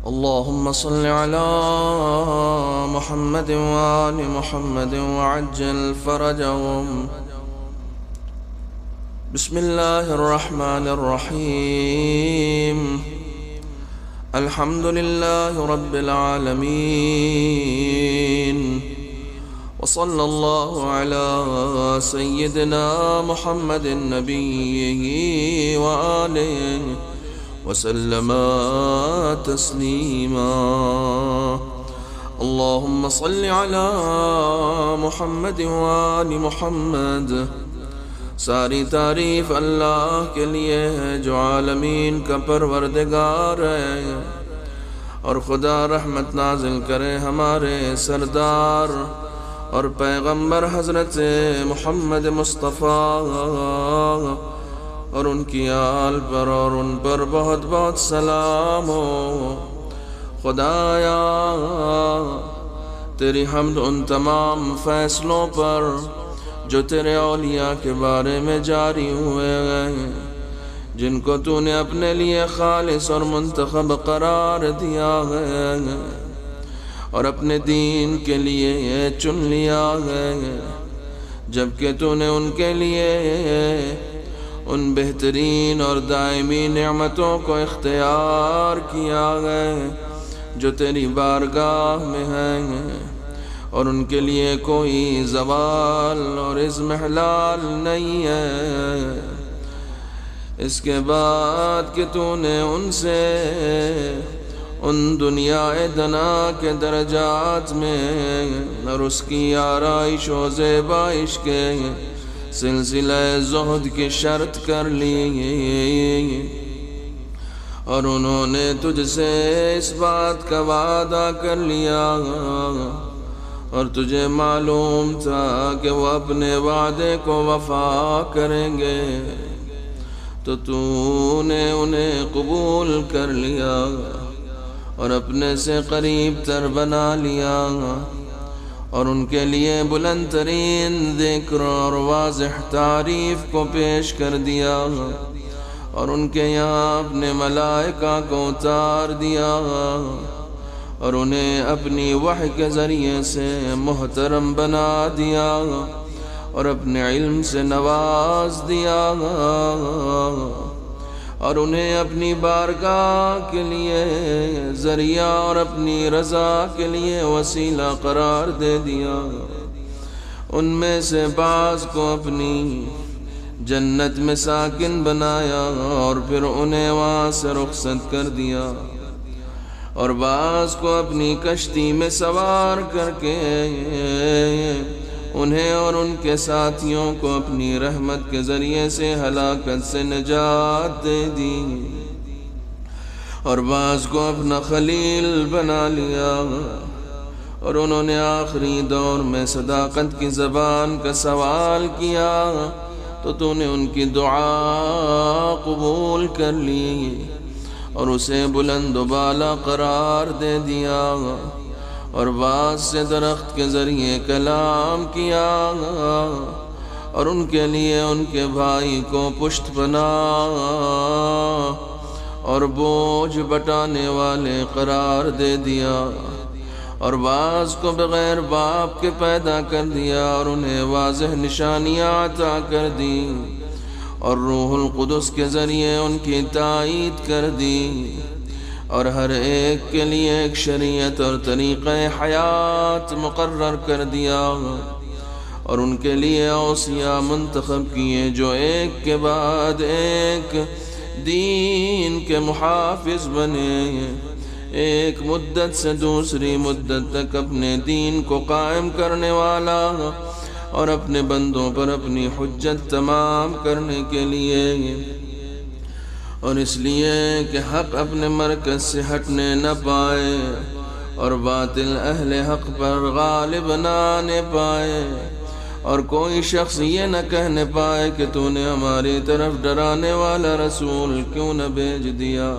اللهم صل على محمد وآل محمد وعجل فرجهم. بسم الله الرحمن الرحيم. الحمد لله رب العالمين، وصلى الله على سيدنا محمد النبي وآله وسلم تسليما. اللهم صل على محمد وآل محمد. ساری تعریف اللہ کے لیے ہے جو عالمین کا پروردگار ہے، اور خدا رحمت نازل کرے ہمارے سردار اور پیغمبر حضرت محمد مصطفیٰ اور ان کی آل پر اور ان پر بہت بہت سلام ہو. خدایا تیری حمد ان تمام فیصلوں پر جو تیرے اولیاء کے بارے میں جاری ہوئے ہیں، جن کو تو نے اپنے لیے خالص اور منتخب قرار دیا ہے اور اپنے دین کے لیے چن لیا ہے، جبکہ تو نے ان کے لیے ان بہترین اور دائمی نعمتوں کو اختیار کیا ہے جو تیری بارگاہ میں ہیں، اور ان کے لیے کوئی زوال اور اضمحلال نہیں ہے. اس کے بعد کہ تو نے ان سے ان دنیا دنا کے درجات میں اور اس کی آرائش و زیبائش کے سلسلہ زہد کی شرط کر لی، اور انہوں نے تجھ سے اس بات کا وعدہ کر لیا اور تجھے معلوم تھا کہ وہ اپنے وعدے کو وفا کریں گے، تو نے انہیں قبول کر لیا اور اپنے سے قریب تر بنا لیا، اور ان کے لیے بلند ترین ذکر اور واضح تعریف کو پیش کر دیا، اور ان کے یہاں اپنے ملائکہ کو اتار دیا، اور انہیں اپنی وحی کے ذریعے سے محترم بنا دیا اور اپنے علم سے نواز دیا، اور انہیں اپنی بارگاہ کے لیے ذریعہ اور اپنی رضا کے لیے وسیلہ قرار دے دیا. ان میں سے بعض کو اپنی جنت میں ساکن بنایا اور پھر انہیں وہاں سے رخصت کر دیا، اور بعض کو اپنی کشتی میں سوار کر کے انہیں اور ان کے ساتھیوں کو اپنی رحمت کے ذریعے سے ہلاکت سے نجات دے دی، اور بعض کو اپنا خلیل بنا لیا، اور انہوں نے آخری دور میں صداقت کی زبان کا سوال کیا تو نے ان کی دعا قبول کر لی اور اسے بلند و بالا قرار دے دیا، اور بعض سے درخت کے ذریعے کلام کیا، اور ان کے لیے ان کے بھائی کو پشت پناہ اور بوجھ بٹانے والے قرار دے دیا، اور بعض کو بغیر باپ کے پیدا کر دیا اور انہیں واضح نشانیاں عطا کر دی، اور روح القدس کے ذریعے ان کی تائید کر دی، اور ہر ایک کے لیے ایک شریعت اور طریقہ حیات مقرر کر دیا، اور ان کے لیے اوصیاء منتخب کیے جو ایک کے بعد ایک دین کے محافظ بنے، ایک مدت سے دوسری مدت تک اپنے دین کو قائم کرنے والا اور اپنے بندوں پر اپنی حجت تمام کرنے کے لیے، اور اس لیے کہ حق اپنے مرکز سے ہٹنے نہ پائے اور باطل اہل حق پر غالب نہ آنے پائے، اور کوئی شخص یہ نہ کہنے پائے کہ تو نے ہماری طرف ڈرانے والا رسول کیوں نہ بھیج دیا،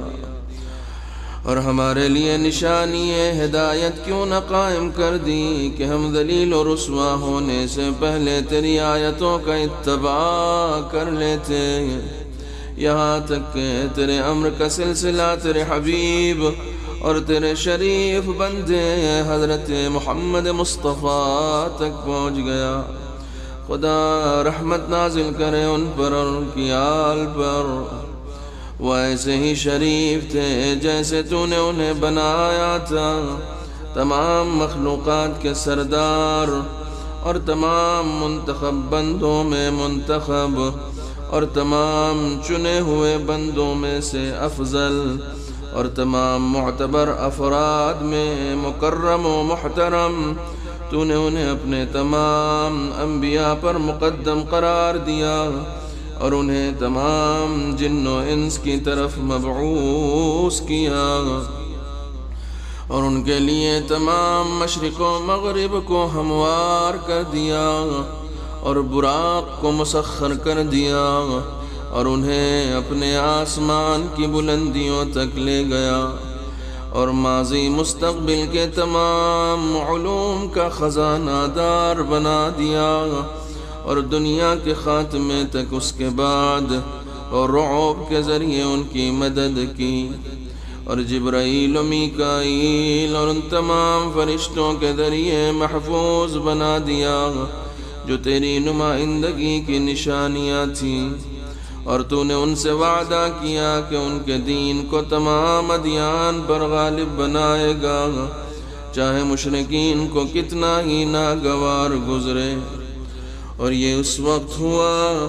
اور ہمارے لیے نشانی ہدایت کیوں نہ قائم کر دی کہ ہم ذلیل و رسوا ہونے سے پہلے تیری آیتوں کا اتباع کر لیتے. یہاں تک کہ تیرے امر کا سلسلہ تیرے حبیب اور تیرے شریف بندے حضرت محمد مصطفیٰ تک پہنچ گیا۔ خدا رحمت نازل کرے ان پر اور ان کی آل پر، وہ ایسے ہی شریف تھے جیسے تو نے انہیں بنایا تھا، تمام مخلوقات کے سردار اور تمام منتخب بندوں میں منتخب اور تمام چنے ہوئے بندوں میں سے افضل اور تمام معتبر افراد میں مکرم و محترم، تو نے انہیں اپنے تمام انبیاء پر مقدم قرار دیا اور انہیں تمام جن و انس کی طرف مبعوث کیا، اور ان کے لیے تمام مشرق و مغرب کو ہموار کر دیا اور براق کو مسخر کر دیا، اور انہیں اپنے آسمان کی بلندیوں تک لے گیا، اور ماضی مستقبل کے تمام علوم کا خزانہ دار بنا دیا، اور دنیا کے خاتمے تک اس کے بعد اور رعب کے ذریعے ان کی مدد کی، اور جبرائیل و میکائیل اور ان تمام فرشتوں کے ذریعے محفوظ بنا دیا جو تیری نمائندگی کی نشانیاں تھیں، اور تو نے ان سے وعدہ کیا کہ ان کے دین کو تمام ادیان پر غالب بنائے گا، چاہے مشرکین کو کتنا ہی ناگوار گزرے۔ اور یہ اس وقت ہوا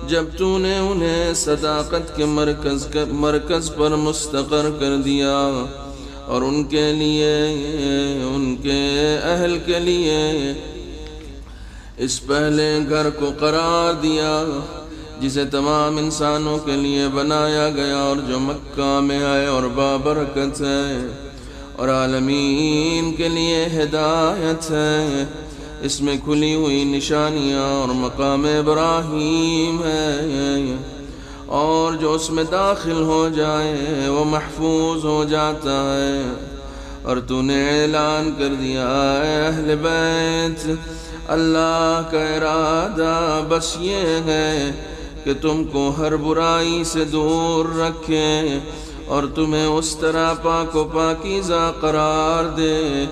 جب تو نے انہیں صداقت کے مرکز پر مستقر کر دیا، اور ان کے لیے ان کے اہل کے لیے اس پہلے گھر کو قرار دیا جسے تمام انسانوں کے لیے بنایا گیا، اور جو مکہ میں ہے اور بابرکت ہے اور عالمین کے لیے ہدایت ہے، اس میں کھلی ہوئی نشانیاں اور مقام ابراہیم ہے، اور جو اس میں داخل ہو جائے وہ محفوظ ہو جاتا ہے۔ اور تو نے اعلان کر دیا، اے اہل بیت، اللہ کا ارادہ بس یہ ہے کہ تم کو ہر برائی سے دور رکھے اور تمہیں اس طرح پاک و پاکیزہ قرار دے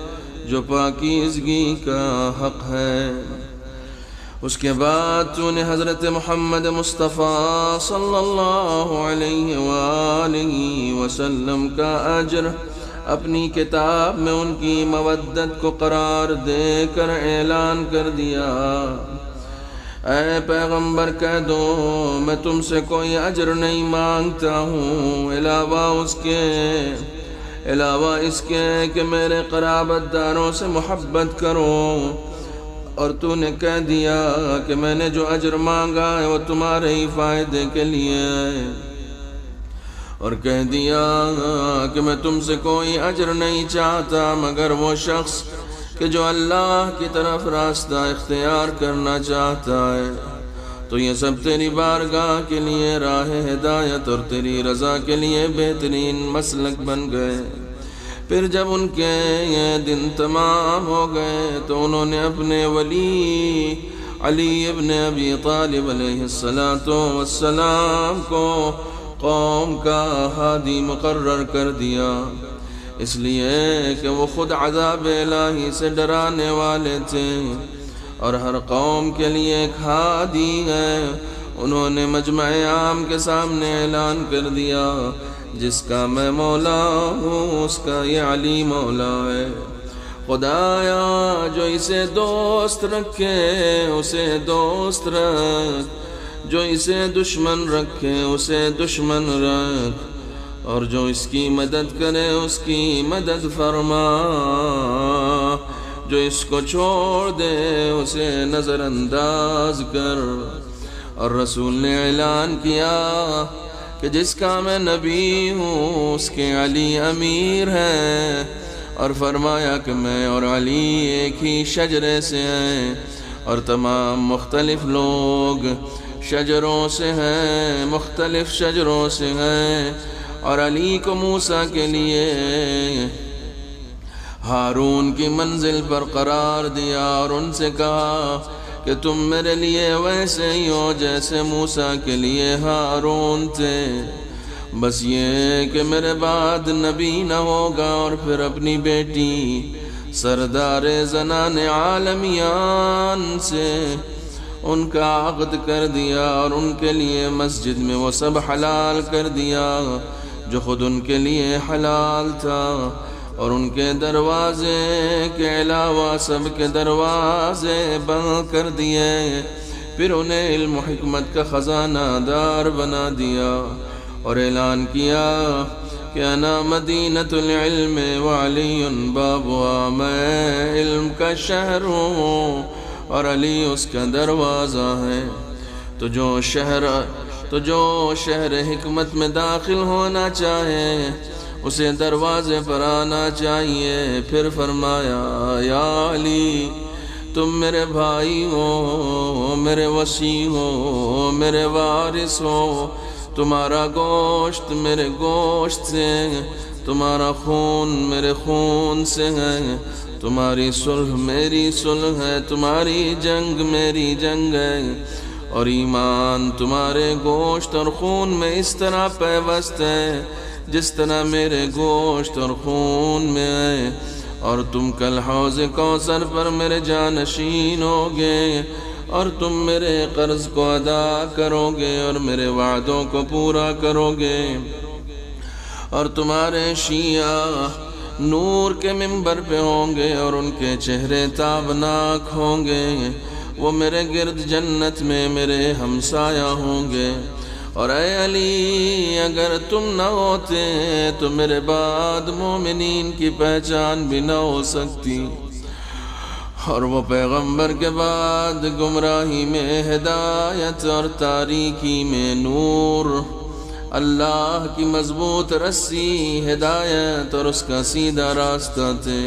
جو پاکیزگی کا حق ہے۔ اس کے بعد تو نے حضرت محمد مصطفیٰ صلی اللہ علیہ وآلہ وسلم کا اجر اپنی کتاب میں ان کی مودت کو قرار دے کر اعلان کر دیا، اے پیغمبر کہہ دو میں تم سے کوئی اجر نہیں مانگتا ہوں علاوہ اس کے کہ میرے قرابت داروں سے محبت کرو، اور تو نے کہہ دیا کہ میں نے جو اجر مانگا ہے وہ تمہارے ہی فائدے کے لیے ہے، اور کہہ دیا کہ میں تم سے کوئی اجر نہیں چاہتا مگر وہ شخص کہ جو اللہ کی طرف راستہ اختیار کرنا چاہتا ہے، تو یہ سب تیری بارگاہ کے لیے راہ ہدایت اور تیری رضا کے لیے بہترین مسلک بن گئے۔ پھر جب ان کے یہ دن تمام ہو گئے تو انہوں نے اپنے ولی علی ابن ابی طالب علیہ السلام کو قوم کا ہادی مقرر کر دیا، اس لیے کہ وہ خود عذاب الہی سے ڈرانے والے تھے اور ہر قوم کے لیے ایک ہادی ہے۔ انہوں نے مجمع عام کے سامنے اعلان کر دیا، جس کا میں مولا ہوں اس کا یہ علی مولا ہے، خدایا جو اسے دوست رکھے اسے دوست رکھ، جو اسے دشمن رکھے اسے دشمن رکھ، اور جو اس کی مدد کرے اس کی مدد فرما، جو اس کو چھوڑ دے اسے نظر انداز کر۔ اور رسول نے اعلان کیا کہ جس کا میں نبی ہوں اس کے علی امیر ہیں، اور فرمایا کہ میں اور علی ایک ہی شجرے سے ہیں، اور تمام مختلف لوگ شجروں سے ہیں، مختلف شجروں سے ہیں، اور علی کو موسیٰ کے لیے ہارون کی منزل پر قرار دیا، اور ان سے کہا کہ تم میرے لیے ویسے ہی ہو جیسے موسیٰ کے لیے ہارون تھے، بس یہ کہ میرے بعد نبی نہ ہوگا، اور پھر اپنی بیٹی سردار زنان عالمیان سے ان کا عقد کر دیا، اور ان کے لیے مسجد میں وہ سب حلال کر دیا جو خود ان کے لیے حلال تھا، اور ان کے دروازے کے علاوہ سب کے دروازے بند کر دیے، پھر انہیں علم و حکمت کا خزانہ دار بنا دیا، اور اعلان کیا کہ انا مدینۃ العلم وعلی بابها، میں علم کا شہر ہوں اور علی اس کا دروازہ ہے۔ تو جو شہر حکمت میں داخل ہونا چاہے اسے دروازے پر آنا چاہیے۔ پھر فرمایا یا علی تم میرے بھائی ہو، میرے وصی ہو، میرے وارث ہو، تمہارا گوشت میرے گوشت سے ہے، تمہارا خون میرے خون سے ہے، تمہاری صلح میری صلح ہے، تمہاری جنگ میری جنگ ہے، اور ایمان تمہارے گوشت اور خون میں اس طرح پیوست ہے جس طرح میرے گوشت اور خون میں ہے، اور تم کل حوض کوثر پر میرے جانشین ہوگے، اور تم میرے قرض کو ادا کرو گے اور میرے وعدوں کو پورا کرو گے، اور تمہارے شیعہ نور کے منبر پہ ہوں گے اور ان کے چہرے تابناک ہوں گے، وہ میرے گرد جنت میں میرے ہمسایہ ہوں گے، اور اے علی اگر تم نہ ہوتے تو میرے بعد مومنین کی پہچان بھی نہ ہو سکتی، اور وہ پیغمبر کے بعد گمراہی میں ہدایت اور تاریکی میں نور، اللہ کی مضبوط رسی ہدایت اور اس کا سیدھا راستہ تھے،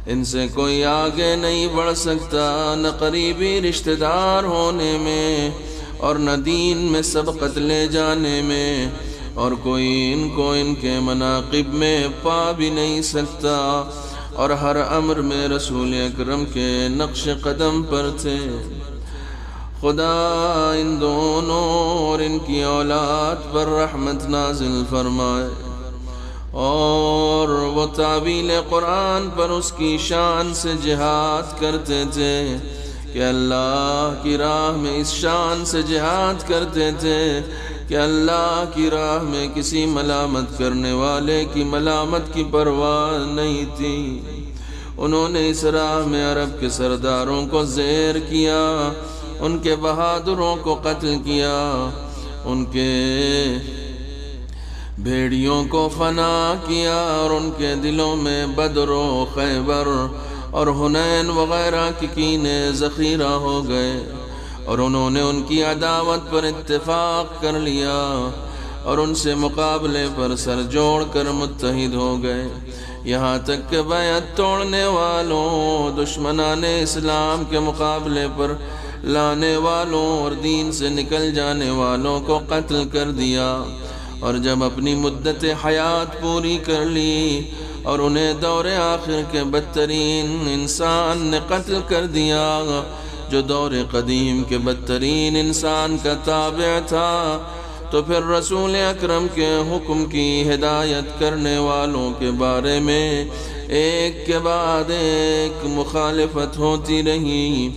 ان سے کوئی آگے نہیں بڑھ سکتا، نہ قریبی رشتہ دار ہونے میں اور نہ دین میں سبقت لے جانے میں، اور کوئی ان کو ان کے مناقب میں پا بھی نہیں سکتا، اور ہر امر میں رسول اکرم کے نقش قدم پر تھے۔ خدا ان دونوں اور ان کی اولاد پر رحمت نازل فرمائے، اور وہ تعویل قرآن پر اس کی شان سے جہاد کرتے تھے کہ اللہ کی راہ میں اس شان سے جہاد کرتے تھے کہ اللہ کی راہ میں کسی ملامت کرنے والے کی ملامت کی پرواہ نہیں تھی۔ انہوں نے اس راہ میں عرب کے سرداروں کو زیر کیا، ان کے بہادروں کو قتل کیا، ان کے بھیڑیوں کو فنا کیا، اور ان کے دلوں میں بدر و خیبر اور حنین وغیرہ کی کینے ذخیرہ ہو گئے، اور انہوں نے ان کی عداوت پر اتفاق کر لیا اور ان سے مقابلے پر سر جوڑ کر متحد ہو گئے، یہاں تک کہ بیعت توڑنے والوں، دشمنان اسلام کے مقابلے پر لانے والوں اور دین سے نکل جانے والوں کو قتل کر دیا، اور جب اپنی مدت حیات پوری کر لی اور انہیں دور آخر کے بدترین انسان نے قتل کر دیا جو دور قدیم کے بدترین انسان کا تابع تھا، تو پھر رسول اکرم کے حکم کی ہدایت کرنے والوں کے بارے میں ایک کے بعد ایک مخالفت ہوتی رہی،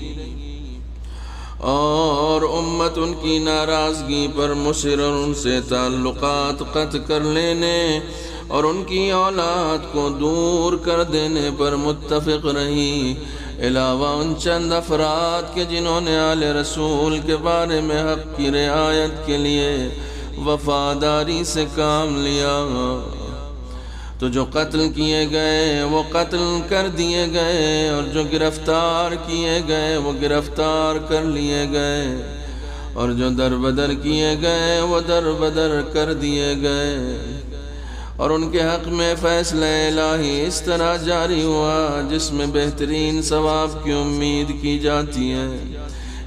اور امت ان کی ناراضگی پر مصر، اور ان سے تعلقات قطع کر لینے اور ان کی اولاد کو دور کر دینے پر متفق رہی، علاوہ ان چند افراد کے جنہوں نے آل رسول کے بارے میں حق کی رعایت کے لیے وفاداری سے کام لیا، تو جو قتل کیے گئے وہ قتل کر دیے گئے، اور جو گرفتار کیے گئے وہ گرفتار کر لیے گئے، اور جو دربدر کیے گئے وہ دربدر کر دیے گئے، اور ان کے حق میں فیصلہ الہی اس طرح جاری ہوا جس میں بہترین ثواب کی امید کی جاتی ہے،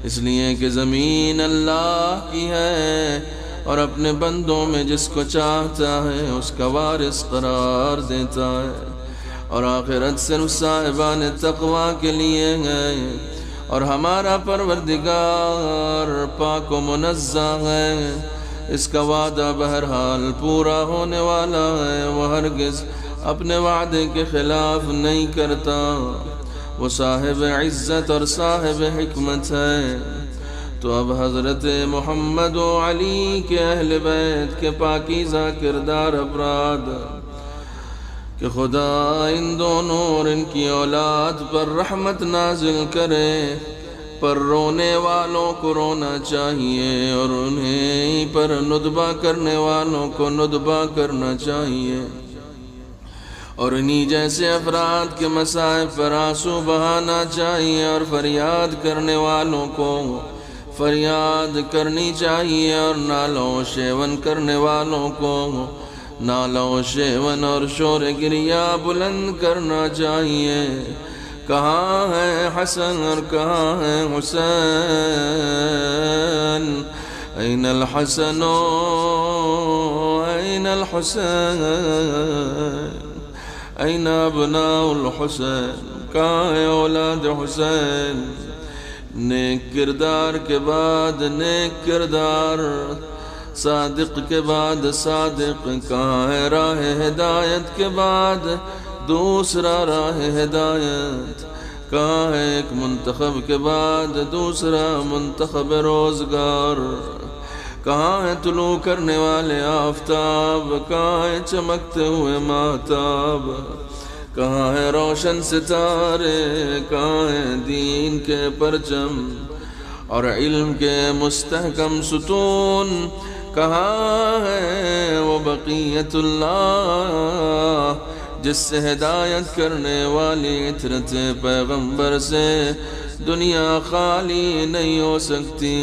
اس لیے کہ زمین اللہ کی ہے اور اپنے بندوں میں جس کو چاہتا ہے اس کا وارث قرار دیتا ہے، اور آخرت صرف صاحبان تقوی کے لیے ہے، اور ہمارا پروردگار پاک و منزہ ہے، اس کا وعدہ بہرحال پورا ہونے والا ہے، وہ ہرگز اپنے وعدے کے خلاف نہیں کرتا، وہ صاحب عزت اور صاحب حکمت ہے۔ تو اب حضرت محمد و علی کے اہل بیت کے پاکیزہ کردار افراد کہ خدا ان دونوں اور ان کی اولاد پر رحمت نازل کرے، پر رونے والوں کو رونا چاہیے اور انہیں پر ندبہ کرنے والوں کو ندبہ کرنا چاہیے، اور انہی جیسے افراد کے مصائب پر آنسو بہانا چاہیے، اور فریاد کرنے والوں کو فریاد کرنی چاہیے، اور نالوں شیون کرنے والوں کو نالوں شیون اور شور گریہ بلند کرنا چاہیے۔ کہاں ہے حسن اور کہاں ہے حسین؟ این الحسن این الحسین این ابناء الحسین؟ کہاں ہے اولاد حسین؟ نیک کردار کے بعد نیک کردار، صادق کے بعد صادق، کہاں ہے راہ ہدایت کے بعد دوسرا راہ ہدایت؟ کہاں ہے ایک منتخب کے بعد دوسرا منتخب روزگار؟ کہاں ہے طلوع کرنے والے آفتاب؟ کہاں ہے چمکتے ہوئے ماہتاب؟ کہاں ہے روشن ستارے؟ کہاں ہے دین کے پرچم اور علم کے مستحکم ستون؟ کہاں ہے وہ بقیت اللہ جس سے ہدایت کرنے والی عطرت پیغمبر سے دنیا خالی نہیں ہو سکتی؟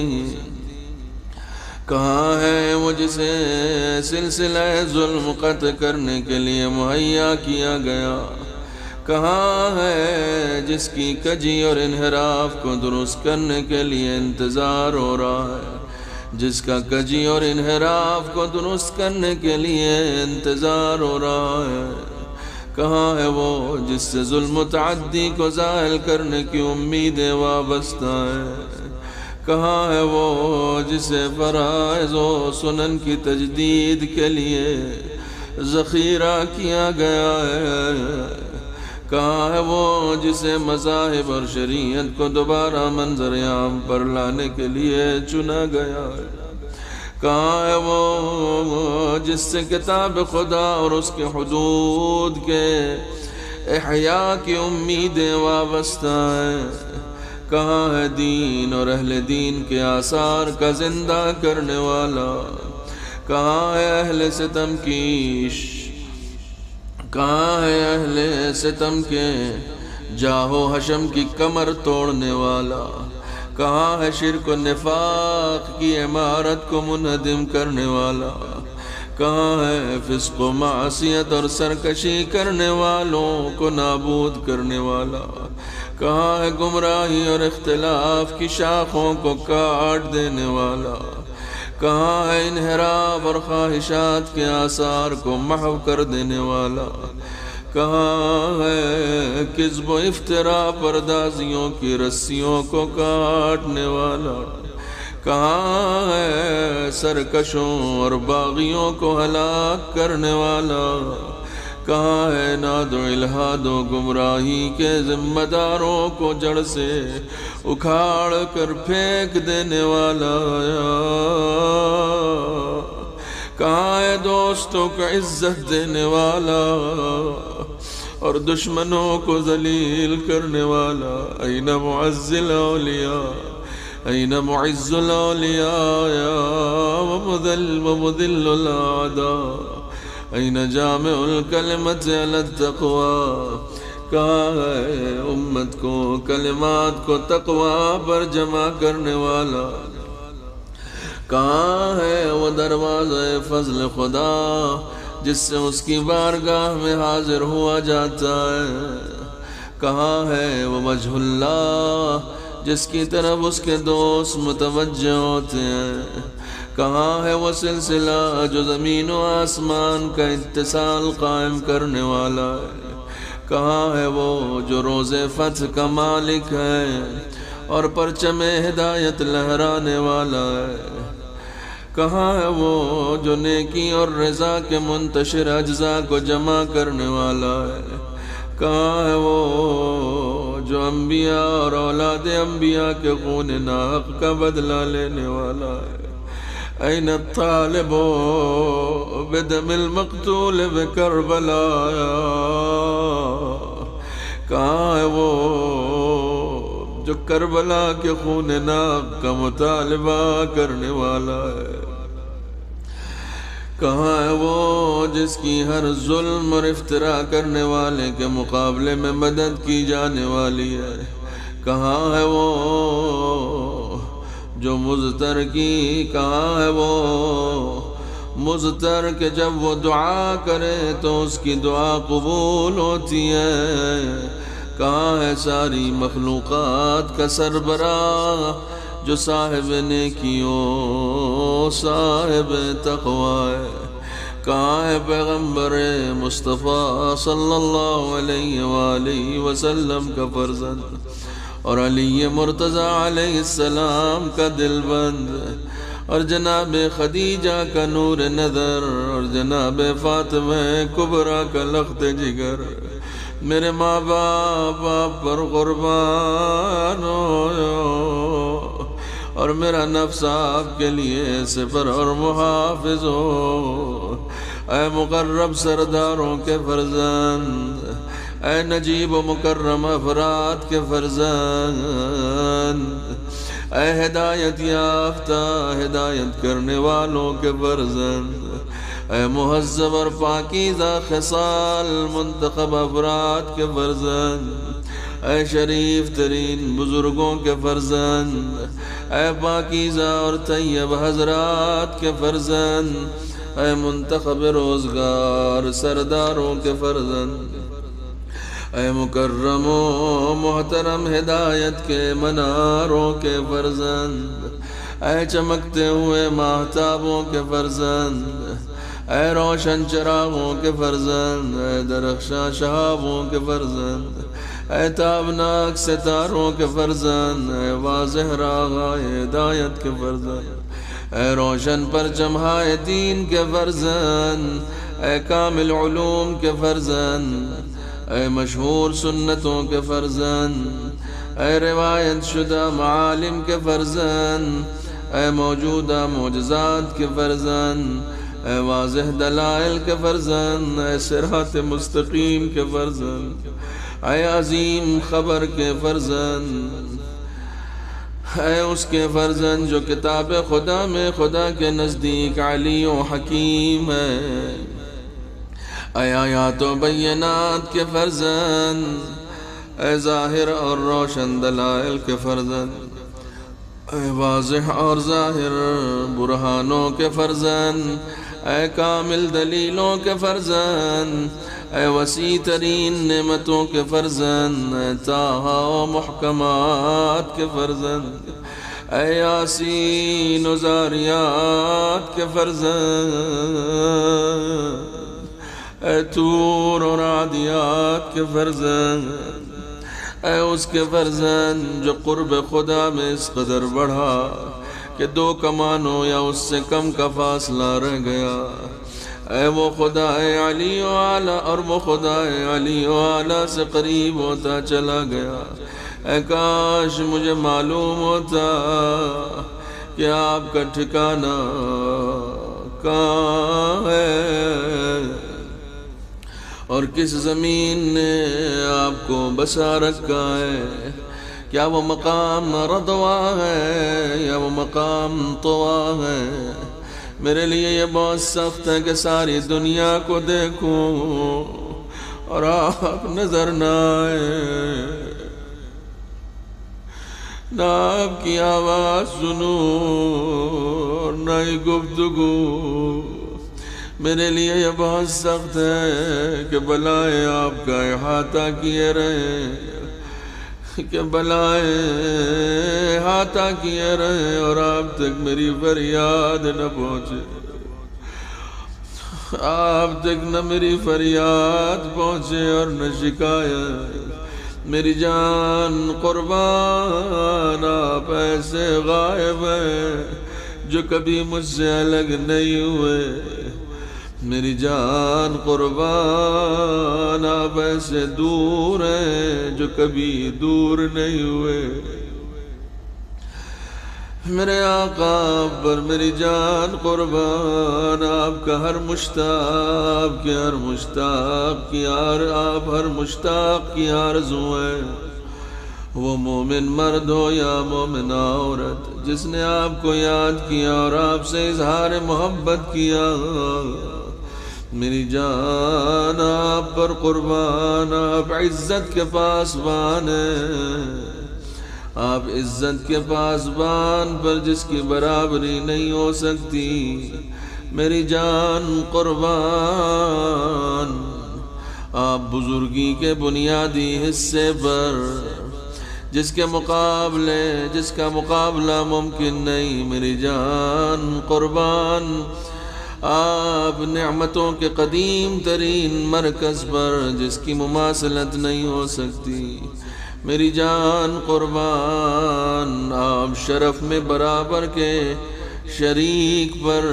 کہاں ہے وہ جسے سلسلہ ظلم قطع کرنے کے لیے مہیا کیا گیا؟ کہاں ہے جس کی کجی اور انحراف کو درست کرنے کے لیے انتظار ہو رہا ہے؟ جس کا کجی اور انحراف کو درست کرنے کے لیے انتظار ہو رہا ہے؟ کہاں ہے وہ جس سے ظلم و تعدی کو زائل کرنے کی امیدیں وابستہ ہیں؟ کہاں ہے وہ جسے فرائض و سنن کی تجدید کے لیے ذخیرہ کیا گیا ہے؟ کہاں ہے وہ جسے مذاہب اور شریعت کو دوبارہ منظر عام پر لانے کے لیے چنا گیا ہے؟ کہاں ہے وہ جس سے کتاب خدا اور اس کے حدود کے احیاء کی امیدیں وابستہ ہیں؟ کہاں ہے دین اور اہل دین کے آثار کا زندہ کرنے والا؟ کہاں ہے اہل ستم کی کہاں ہے اہل ستم کے جاہ و حشم کی کمر توڑنے والا؟ کہاں ہے شرک و نفاق کی عمارت کو منہدم کرنے والا؟ کہاں ہے فسق و معصیت اور سرکشی کرنے والوں کو نابود کرنے والا؟ کہاں ہے گمراہی اور اختلاف کی شاخوں کو کاٹ دینے والا؟ کہاں ہے انحراف اور خواہشات کے آثار کو محو کر دینے والا؟ کہاں ہے کذب و افتراء پردازیوں کی رسیوں کو کاٹنے والا؟ کہاں ہے سرکشوں اور باغیوں کو ہلاک کرنے والا؟ کہاں ہے ناد و الہاد و گمراہی کے ذمہ داروں کو جڑ سے اکھاڑ کر پھینک دینے والا؟ کہاں ہے دوستوں کو عزت دینے والا اور دشمنوں کو ذلیل کرنے والا؟ این معز الاولیاء این معز الاولیاء ومذل الاعداء این جامع الکلمت علی التقوی؟ کہاں ہے امت کو کلمات کو تقوی پر جمع کرنے والا؟ کہاں ہے وہ دروازہ فضل خدا جس سے اس کی بارگاہ میں حاضر ہوا جاتا ہے؟ کہاں ہے وہ وجہ اللہ جس کی طرف اس کے دوست متوجہ ہوتے ہیں؟ کہاں ہے وہ سلسلہ جو زمین و آسمان کا اتصال قائم کرنے والا ہے؟ کہاں ہے وہ جو روز فتح کا مالک ہے اور پرچم ہدایت لہرانے والا ہے۔ کہاں ہے وہ جو نیکی اور رضا کے منتشر اجزاء کو جمع کرنے والا ہے؟ کہاں ہے وہ جو انبیاء اور اولاد انبیاء کے خون ناحق کا بدلہ لینے والا ہے؟ این الطالب بدم المقتول بکربلا، کہاں ہے وہ جو کربلا کے خون ناحق کا مطالبہ کرنے والا ہے؟ کہاں ہے وہ جس کی ہر ظلم اور افتراء کرنے والے کے مقابلے میں مدد کی جانے والی ہے؟ کہاں ہے وہ جو مضطر کی، کہاں ہے وہ مضطر کہ جب وہ دعا کرے تو اس کی دعا قبول ہوتی ہے؟ کہاں ہے ساری مخلوقات کا سربراہ جو صاحب نیکیوں صاحب تقوی ہے؟ کہاں ہے پیغمبر مصطفیٰ صلی اللہ علیہ وآلہ وسلم کا فرزند اور علی مرتضیٰ علیہ السلام کا دل بند اور جناب خدیجہ کا نور نظر اور جناب فاطمہ کبریٰ کا لخت جگر؟ میرے ماں باپ آپ پر قربان ہو اور میرا نفس آپ کے لیے سپر اور محافظ ہو۔ اے مقرب سرداروں کے فرزند، اے نجیب و مکرم افراد کے فرزند، اے ہدایت یافتہ ہدایت کرنے والوں کے فرزند، اے مہذب اور پاکیزہ خصال منتخب افراد کے فرزند، اے شریف ترین بزرگوں کے فرزند، اے پاکیزہ اور طیب حضرات کے فرزند، اے منتخب روزگار سرداروں کے فرزند، اے مکرم و محترم ہدایت کے مناروں کے فرزند، اے چمکتے ہوئے ماہتابوں کے فرزند، اے روشن چراغوں کے فرزند، اے درخشاں شہابوں کے فرزند، اے تابناک ستاروں کے فرزند، اے واضح راہائے ہدایت کے فرزند، اے روشن پرچمہائے دین کے فرزند، اے کامل علوم کے فرزند، اے مشہور سنتوں کے فرزند، اے روایت شدہ معالم کے فرزند، اے موجودہ معجزات کے فرزند، اے واضح دلائل کے فرزند، اے صراط مستقیم کے فرزند، اے عظیم خبر کے فرزند، اے اس کے فرزند جو کتاب خدا میں خدا کے نزدیک علی و حکیم ہے، اے آیات و بینات کے فرزند، اے ظاہر اور روشن دلائل کے فرزند، اے واضح اور ظاہر برہانوں کے فرزند، اے کامل دلیلوں کے فرزند، اے وسیع ترین نعمتوں کے فرزند، اے طٰہٰ و محکمات کے فرزند، اے یاسین و زاریات کے فرزند، اے طور و عادیات کے فرزند، اے اس کے فرزند جو قرب خدا میں اس قدر بڑھا کہ 2 کمانوں یا اس سے کم کا فاصلہ رہ گیا۔ اے وہ خدا علی و اعلیٰ اور وہ خدا علی و اعلیٰ سے قریب ہوتا چلا گیا۔ اے کاش مجھے معلوم ہوتا کہ آپ کا ٹھکانہ کہاں ہے اور کس زمین نے آپ کو بسا رکھا ہے، کیا وہ مقام رضوا ہے یا وہ مقام طوا ہے؟ میرے لیے یہ بہت سخت ہے کہ ساری دنیا کو دیکھوں اور آپ نظر نہ آئے، نہ آپ کی آواز سنوں اور نہ ہی گفتگو۔ میرے لیے یہ بہت سخت ہے کہ بلائیں آپ کا احاطہ کیے رہے، کہ بلائیں احاطہ کیے رہے اور آپ تک میری فریاد نہ پہنچے، آپ تک نہ میری فریاد پہنچے اور نہ شکایت۔ میری جان قربان آپ ایسے غائب ہیں جو کبھی مجھ سے الگ نہیں ہوئے، میری جان قربان آپ ایسے دور ہیں جو کبھی دور نہیں ہوئے، میرے آقا پر میری جان قربان آپ کا ہر مشتاق کی ہر مشتاق کی آپ ہر مشتاق کی آرزو ہے، وہ مومن مرد ہو یا مومن عورت جس نے آپ کو یاد کیا اور آپ سے اظہار محبت کیا، میری جان آپ پر قربان آپ عزت کے پاسبان ہیں، آپ عزت کے پاسبان پر جس کی برابری نہیں ہو سکتی، میری جان قربان آپ بزرگی کے بنیادی حصے پر جس کا مقابلہ ممکن نہیں، میری جان قربان آپ نعمتوں کے قدیم ترین مرکز پر جس کی مماثلت نہیں ہو سکتی، میری جان قربان آپ شرف میں برابر کے شریک پر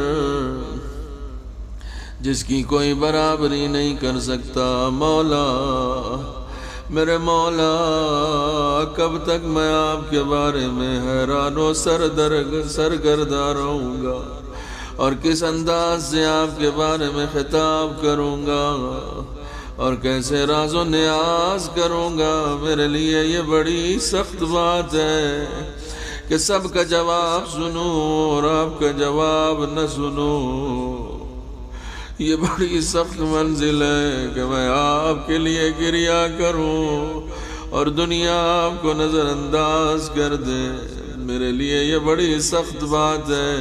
جس کی کوئی برابری نہیں کر سکتا، مولا میرے مولا کب تک میں آپ کے بارے میں حیران و سرگردہ رہوں گا اور کس انداز سے آپ کے بارے میں خطاب کروں گا اور کیسے راز و نیاز کروں گا، میرے لیے یہ بڑی سخت بات ہے کہ سب کا جواب سنوں اور آپ کا جواب نہ سنوں، یہ بڑی سخت منزل ہے کہ میں آپ کے لیے گریہ کروں اور دنیا آپ کو نظر انداز کر دے، میرے لیے یہ بڑی سخت بات ہے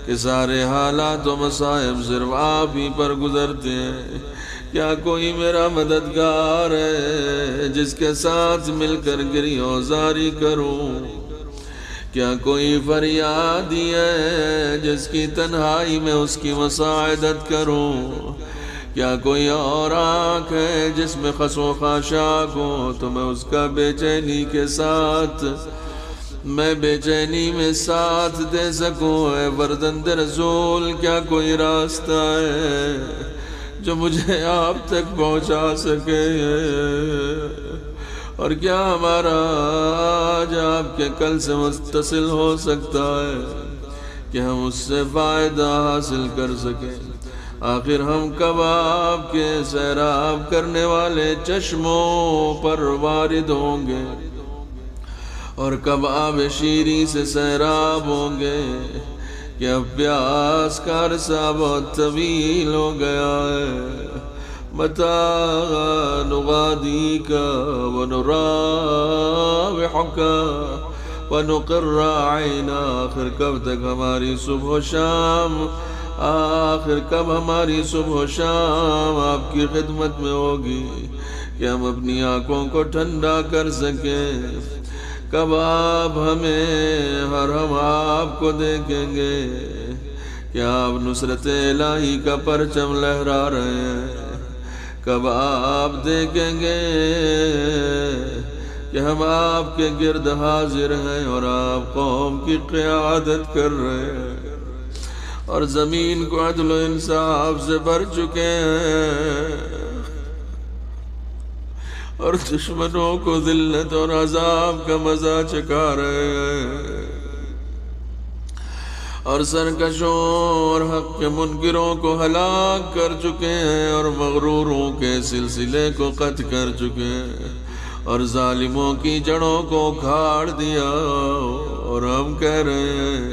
کہ سارے حالات و مصائب صرف آپ ہی پر گزرتے ہیں، کیا کوئی میرا مددگار ہے جس کے ساتھ مل کر گریہ و زاری کروں، کیا کوئی فریادی ہے جس کی تنہائی میں اس کی مساعدت کروں، کیا کوئی اور آنکھ ہے جس میں خس و خاشاک ہو تو میں اس کا بے چینی میں ساتھ دے سکوں، اے بردند رسول کیا کوئی راستہ ہے جو مجھے آپ تک پہنچا سکے، اور کیا ہمارا آج آپ کے کل سے متصل ہو سکتا ہے کہ ہم اس سے فائدہ حاصل کر سکیں، آخر ہم کب آپ کے سیراب کرنے والے چشموں پر وارد ہوں گے اور کب آب شیریں سے سیراب ہوں گے کہ اب پیاس کا عرصہ بہت طویل ہو گیا ہے، متى نغاديك ونراوحك ونقر عينا، آخر کب تک ہماری صبح و شام آپ کی خدمت میں ہوگی کہ ہم اپنی آنکھوں کو ٹھنڈا کر سکیں، کب آپ ہمیں ہم آپ کو دیکھیں گے کہ آپ نصرت الہی کا پرچم لہرا رہے ہیں، کب آپ دیکھیں گے کہ ہم آپ کے گرد حاضر ہیں اور آپ قوم کی قیادت کر رہے ہیں اور زمین کو عدل و انصاف سے بھر چکے ہیں اور دشمنوں کو ذلت اور عذاب کا مزہ چکھا رہے ہیں اور سرکشوں اور حق کے منکروں کو ہلاک کر چکے ہیں اور مغروروں کے سلسلے کو قطع کر چکے ہیں اور ظالموں کی جڑوں کو اکھاڑ دیا، اور ہم کہہ رہے ہیں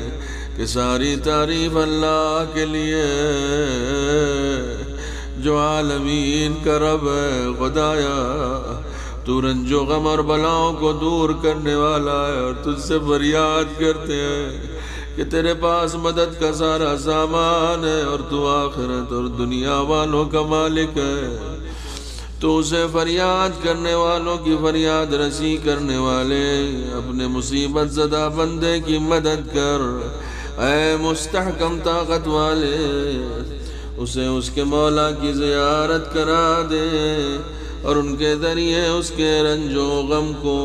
کہ ساری تعریف اللہ کے لیے جو عالمین کا رب ہے، خدایا تو رنج و غم اور بلاؤں کو دور کرنے والا ہے، اور تجھ سے فریاد کرتے ہیں کہ تیرے پاس مدد کا سارا سامان ہے اور تو آخرت اور دنیا والوں کا مالک ہے، تو اسے فریاد کرنے والوں کی فریاد رسی کرنے والے اپنے مصیبت زدہ بندے کی مدد کر، اے مستحکم طاقت والے اسے اس کے مولا کی زیارت کرا دے، اور ان کے ذریعے اس کے رنج و غم کو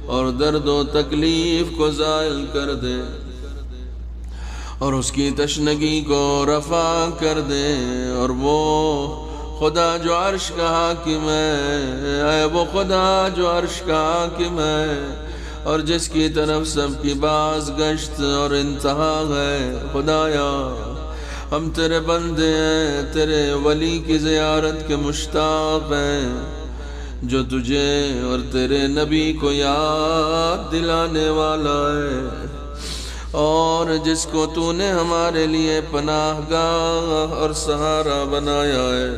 اور درد و تکلیف کو زائل کر دے اور اس کی تشنگی کو رفع کر دے۔ اور وہ خدا جو عرش کا حاکم ہے، اے وہ خدا جو عرش کا حاکم ہے اور جس کی طرف سب کی باز گشت اور انتہا ہے، خدایا ہم تیرے بندے ہیں، تیرے ولی کی زیارت کے مشتاق ہیں، جو تجھے اور تیرے نبی کو یاد دلانے والا ہے، اور جس کو تو نے ہمارے لیے پناہ گاہ اور سہارا بنایا ہے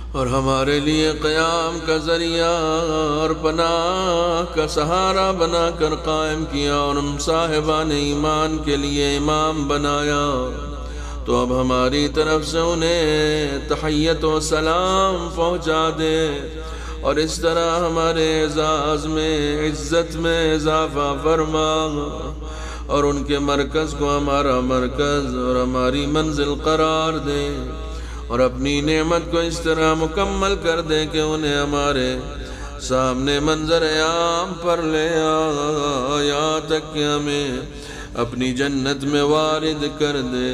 اور ہمارے لیے قیام کا ذریعہ اور پناہ کا سہارا بنا کر قائم کیا اور ہم صاحبان ایمان کے لیے امام بنایا، تو اب ہماری طرف سے انہیں تحیت و سلام پہنچا دے اور اس طرح ہمارے اعزاز میں عزت میں اضافہ فرما اور ان کے مرکز کو ہمارا مرکز اور ہماری منزل قرار دے اور اپنی نعمت کو اس طرح مکمل کر دے کہ انہیں ہمارے سامنے منظر عام پر لے آ، یہاں تک کہ ہمیں اپنی جنت میں وارد کر دے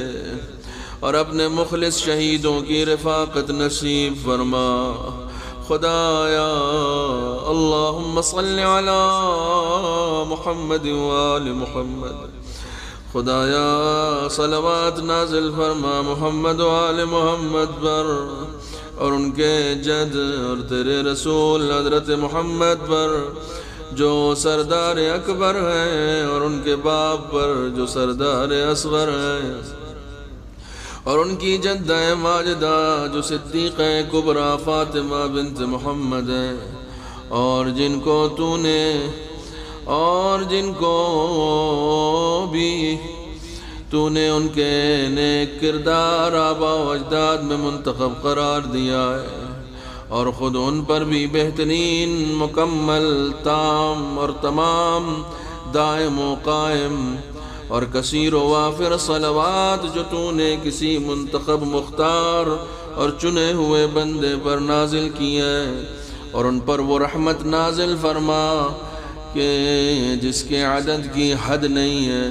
اور اپنے مخلص شہیدوں کی رفاقت نصیب فرما۔ خدایا اللہم صل علی محمد وآل محمد، خدایا صلوات نازل فرما محمد و آل محمد پر اور ان کے جد اور تیرے رسول حضرت محمد پر جو سردار اکبر ہیں اور ان کے باپ پر جو سردار اصغر ہیں اور ان کی جدہ ماجدہ جو صدیقہ کبریٰ فاطمہ بنت محمد ہیں اور جن کو تو نے اور جن کو بھی تو نے ان کے نیک کردار آبا و اجداد میں منتخب قرار دیا ہے اور خود ان پر بھی بہترین مکمل تام اور تمام دائم و قائم اور کثیر و وافر صلوات جو تو نے کسی منتخب مختار اور چنے ہوئے بندے پر نازل کی ہے اور ان پر وہ رحمت نازل فرما کہ جس کے عدد کی حد نہیں ہے،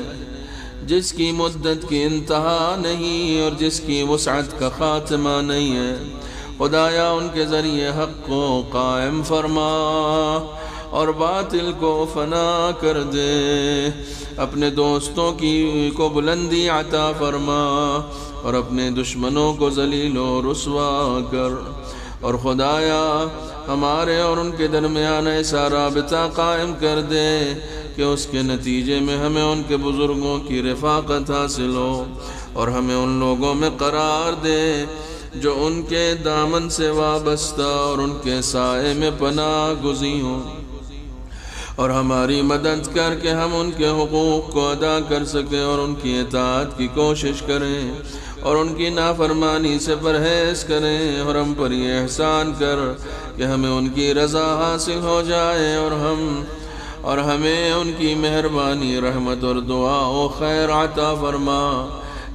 جس کی مدت کی انتہا نہیں اور جس کی وسعت کا خاتمہ نہیں ہے۔ خدایا ان کے ذریعے حق کو قائم فرما اور باطل کو فنا کر دے، اپنے دوستوں کی کو بلندی عطا فرما اور اپنے دشمنوں کو ذلیل و رسوا کر، اور خدایا ہمارے اور ان کے درمیان ایسا رابطہ قائم کر دے کہ اس کے نتیجے میں ہمیں ان کے بزرگوں کی رفاقت حاصل ہو اور ہمیں ان لوگوں میں قرار دے جو ان کے دامن سے وابستہ اور ان کے سائے میں پناہ گزین ہوں، اور ہماری مدد کر کے ہم ان کے حقوق کو ادا کر سکیں اور ان کی اطاعت کی کوشش کریں اور ان کی نافرمانی سے پرہیز کریں، اور ہم پر یہ احسان کر کہ ہمیں ان کی رضا حاصل ہو جائے اور ہمیں ان کی مہربانی رحمت اور دعا و خیر عطا فرما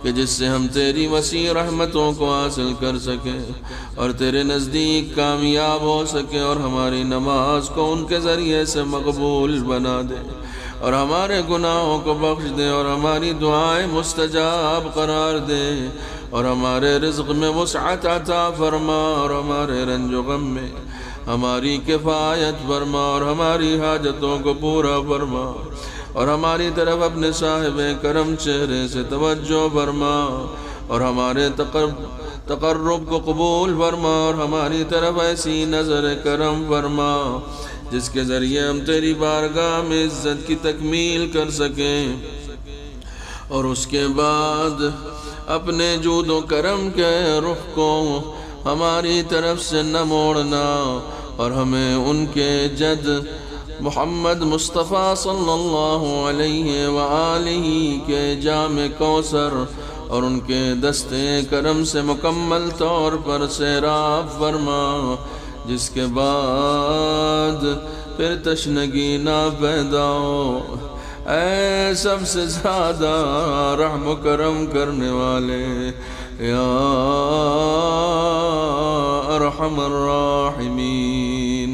کہ جس سے ہم تیری وسیع رحمتوں کو حاصل کر سکیں اور تیرے نزدیک کامیاب ہو سکیں اور ہماری نماز کو ان کے ذریعے سے مقبول بنا دے اور ہمارے گناہوں کو بخش دے اور ہماری دعائیں مستجاب قرار دے اور ہمارے رزق میں وسعت عطا فرما اور ہمارے رنج و غم میں ہماری کفایت فرما اور ہماری حاجتوں کو پورا فرما اور ہماری طرف اپنے صاحب کرم چہرے سے توجہ فرما اور ہمارے تقرب کو قبول فرما اور ہماری طرف ایسی نظر کرم فرما جس کے ذریعے ہم تیری بارگاہ میں عزت کی تکمیل کر سکیں، اور اس کے بعد اپنے جود و کرم کے رخ کو ہماری طرف سے نہ موڑنا اور ہمیں ان کے جد محمد مصطفیٰ صلی اللہ علیہ وآلہ کے جام کوثر اور ان کے دستے کرم سے مکمل طور پر سیراب فرما، جس کے بعد پھر تشنگی نہ پیدا ہو۔ اے سب سے زیادہ رحم و کرم کرنے والے، یا ارحم الراحمین.